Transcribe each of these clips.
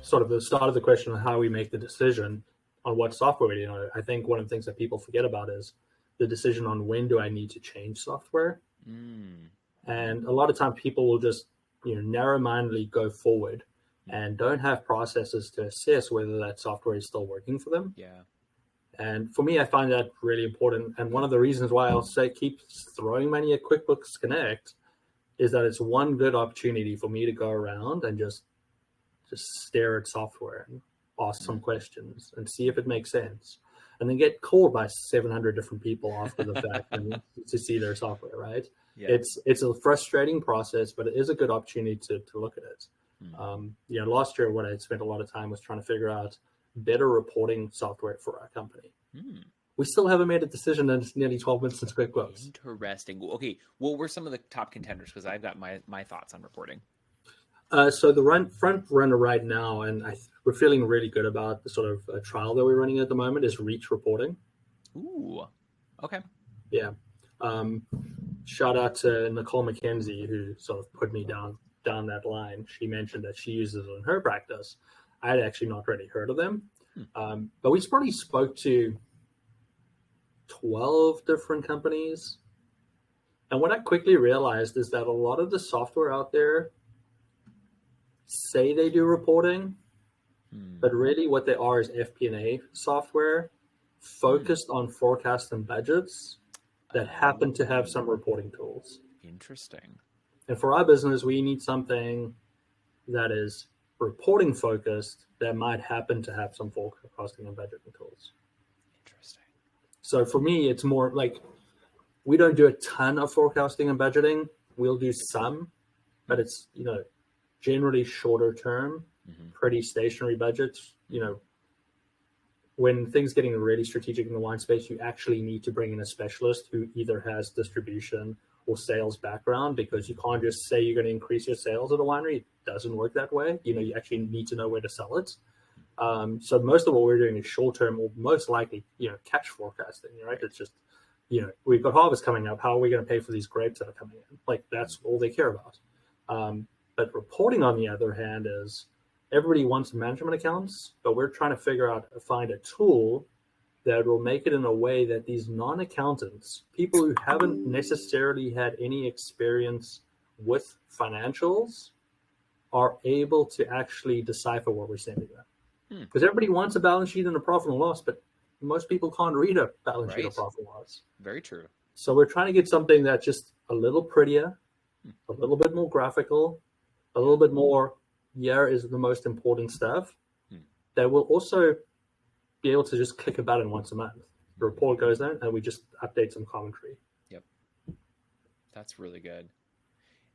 sort of the start of the question on how we make the decision on what software, I think one of the things that people forget about is the decision on when do I need to change software. And a lot of times people will just, narrow-mindedly go forward and don't have processes to assess whether that software is still working for them. Yeah. And for me, I find that really important. And one of the reasons why I'll say keep throwing money at QuickBooks Connect is that it's one good opportunity for me to go around and just stare at software and ask some questions and see if it makes sense. And then get called by 700 different people after the fact and to see their software, right? Yeah. It's a frustrating process, but it is a good opportunity to look at it. Last year, what I spent a lot of time was trying to figure out better reporting software for our company. We still haven't made a decision, and it's nearly 12 months since QuickBooks. Interesting. Okay, what were some of the top contenders? Because I've got my thoughts on reporting. So the front runner right now, and we're feeling really good about the sort of trial that we're running at the moment, is Reach Reporting. Ooh, okay. Yeah. Shout out to Nicole McKenzie, who sort of put me down that line. She mentioned that she uses it in her practice. I had actually not really heard of them. But we probably spoke to 12 different companies. And what I quickly realized is that a lot of the software out there say they do reporting, but really what they are is FP&A software focused on forecasts and budgets that happen to have some reporting tools. Interesting. And for our business, we need something that is reporting focused that might happen to have some forecasting and budgeting tools. Interesting. So for me, it's more like we don't do a ton of forecasting and budgeting. We'll do some, but it's, generally shorter term, pretty stationary budgets. When things getting really strategic in the wine space, you actually need to bring in a specialist who either has distribution or sales background, because you can't just say you're going to increase your sales at a winery. It doesn't work that way. You actually need to know where to sell it. So most of what we're doing is short term, or most likely, cash forecasting, right? It's just, we've got harvest coming up. How are we going to pay for these grapes that are coming in? Like, that's all they care about. But reporting, on the other hand, is everybody wants management accounts, but we're trying to find a tool that will make it in a way that these non-accountants, people who haven't necessarily had any experience with financials, are able to actually decipher what we're sending them. Because everybody wants a balance sheet and a profit and loss, but most people can't read a balance sheet or profit and loss. Very true. So we're trying to get something that's just a little prettier, a little bit more graphical, a little bit more, is the most important stuff, that will also be able to just click a button once a month. The report goes in and we just update some commentary. Yep. That's really good.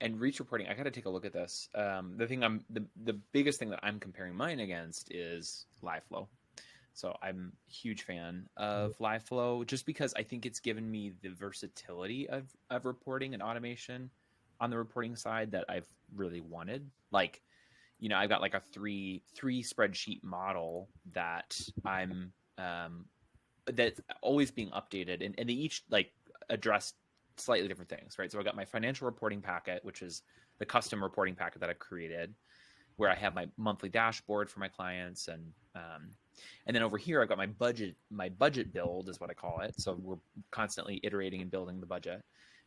And Reach Reporting, I got to take a look at this. The biggest thing that I'm comparing mine against is LiveFlow. So I'm a huge fan of LiveFlow, just because I think it's given me the versatility of reporting and automation on the reporting side that I've really wanted. Like, I've got like a three spreadsheet model that I'm that's always being updated, and they each like address slightly different things, right? So I got my financial reporting packet, which is the custom reporting packet that I've created, where I have my monthly dashboard for my clients, and then over here I've got my budget build is what I call it. So we're constantly iterating and building the budget.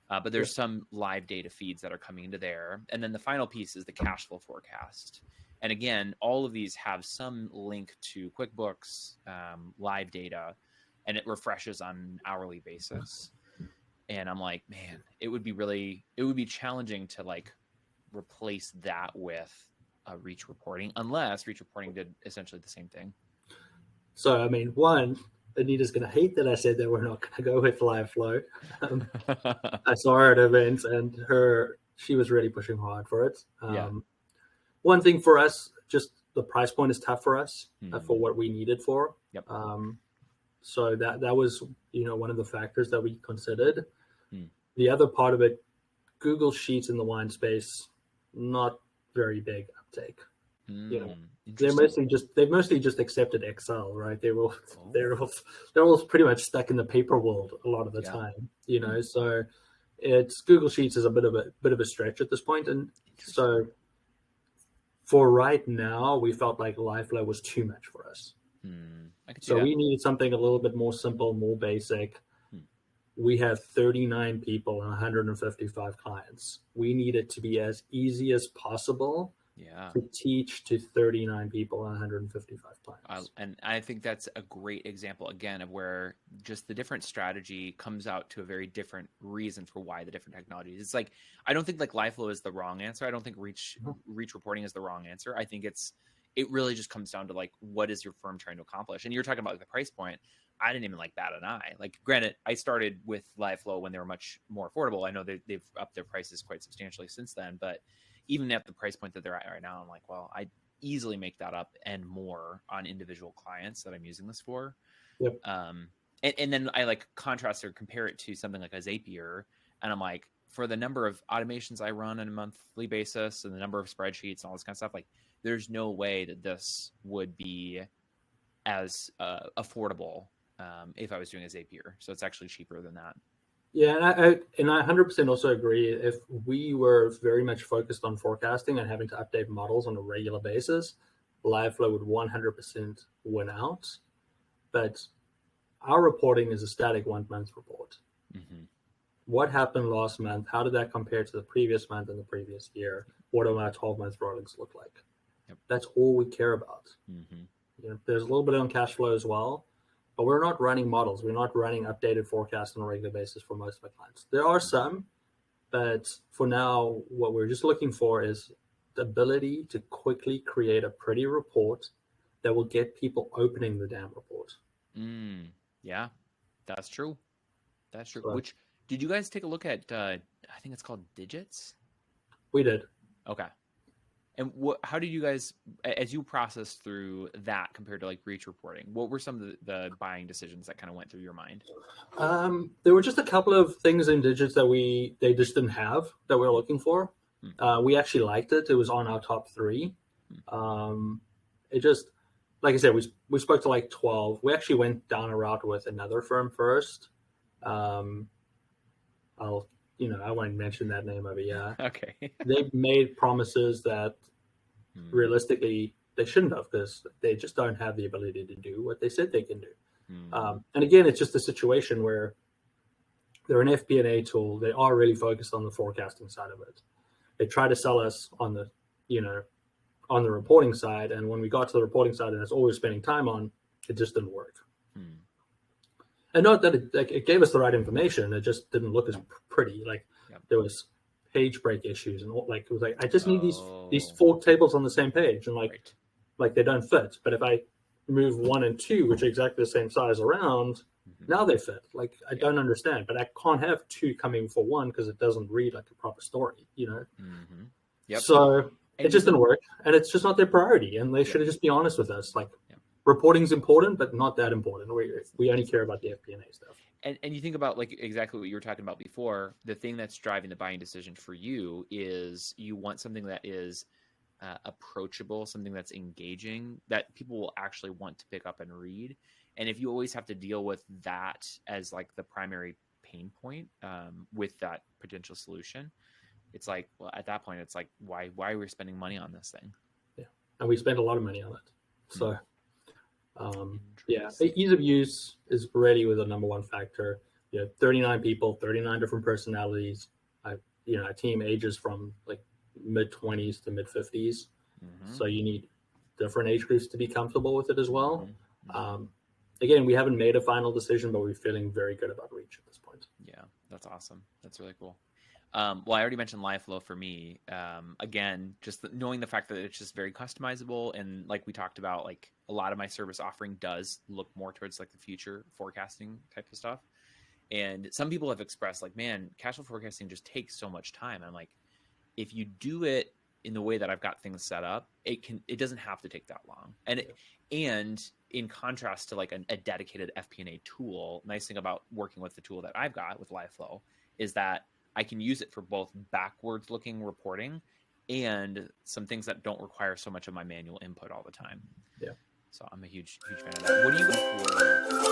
But there's some live data feeds that are coming into there. And then the final piece is the cash flow forecast. And again, all of these have some link to QuickBooks, live data, and it refreshes on an hourly basis. And I'm like, man, it would be challenging to like replace that with Reach Reporting, unless Reach Reporting did essentially the same thing. So, I mean, one, Anita's going to hate that I said that we're not going to go with LiveFlow. I saw her at events, and she was really pushing hard for it. One thing for us, just the price point is tough for us for what we needed for. Yep. So that was, one of the factors that we considered. The other part of it, Google Sheets in the wine space, not very big uptake. They've mostly just accepted Excel, right? They're all pretty much stuck in the paper world a lot of the time, So it's Google Sheets is a bit of a stretch at this point, and so For right now, we felt like LiveFlow was too much for us. I can see So that. we needed something a little bit more simple, more basic. Hmm. We have 39 people and 155 clients. We need it to be as easy as possible Yeah. to teach to 39 people and 155 clients. And I think that's a great example again of where just the different strategy comes out to a very different reason for why the different technologies. It's like I don't think like LiveFlow is the wrong answer. I don't think reach reporting is the wrong answer. I think it really just comes down to like what is your firm trying to accomplish. And you're talking about like the price point. I didn't even like bat an eye. Like granted, I started with LiveFlow when they were much more affordable. I know they've upped their prices quite substantially since then, but even at the price point that they're at right now, I'm like, well, I easily make that up and more on individual clients that I'm using this for. Yep. And then I like contrast or compare it to something like a Zapier. And I'm like, for the number of automations I run on a monthly basis and the number of spreadsheets and all this kind of stuff, like there's no way that this would be as affordable if I was doing a Zapier. So it's actually cheaper than that. Yeah, and I 100% also agree. If we were very much focused on forecasting and having to update models on a regular basis, LiveFlow would 100% win out. But our reporting is a static 1 month report. Mm-hmm. What happened last month? How did that compare to the previous month and the previous year? What do our 12-month rollings look like? Yep. That's all we care about. Mm-hmm. You know, there's a little bit on cash flow as well, but we're not running models. We're not running updated forecasts on a regular basis for most of our clients. There are some, but for now, what we're just looking for is the ability to quickly create a pretty report that will get people opening the damn report. Yeah, that's true. That's true. So Which did you guys take a look at? I think it's called Digits. we did. Okay. And how did you guys, as you processed through that compared to like reach reporting, what were some of the buying decisions that kind of went through your mind? There were just a couple of things in Digits that they just didn't have that we were looking for. We actually liked it. It was on our top 3. It just, like I said, we spoke to like 12. We actually went down a route with another firm first. I won't mention that name over here. Okay. They've made promises that realistically they shouldn't have, because they just don't have the ability to do what they said they can do. And again, it's just a situation where they're an FP&A tool. They are really focused on the forecasting side of it. They try to sell us on the, on the reporting side. And when we got to the reporting side, and that's all we're spending time on, it just didn't work. And not that it gave us the right information. It just didn't look as pretty. Like there was page break issues, and like it was like I just need these 4 tables on the same page, and like they don't fit. But if I move 1 and 2, which are exactly the same size around, now they fit. Like I don't understand, but I can't have 2 coming for 1 because it doesn't read like a proper story, So it just didn't work, and it's just not their priority. And they should just be honest with us. Like reporting's important, but not that important. We only care about the FP&A stuff. And you think about like exactly what you were talking about before. The thing that's driving the buying decision for you is you want something that is approachable, something that's engaging, that people will actually want to pick up and read. And if you always have to deal with that as like the primary pain point with that potential solution, it's like, well, at that point, it's like, why are we spending money on this thing? Yeah, and we spent a lot of money on it. So. Ease of use is really the number one factor. 39 people, 39 different personalities. Our team ages from like mid-20s to mid-50s. So you need different age groups to be comfortable with it as well. Again, we haven't made a final decision, but we're feeling very good about Reach at this point. Yeah, that's awesome. That's really cool. Well, I already mentioned LiveFlow for me. Again, just knowing the fact that it's just very customizable, and like we talked about, like a lot of my service offering does look more towards like the future forecasting type of stuff. And some people have expressed like, man, cash flow forecasting just takes so much time. And I'm like, if you do it in the way that I've got things set up, it doesn't have to take that long. And in contrast to like a dedicated FP&A tool, nice thing about working with the tool that I've got with LiveFlow is that I can use it for both backwards looking reporting and some things that don't require so much of my manual input all the time. Yeah. So I'm a huge fan of that. What do you go for?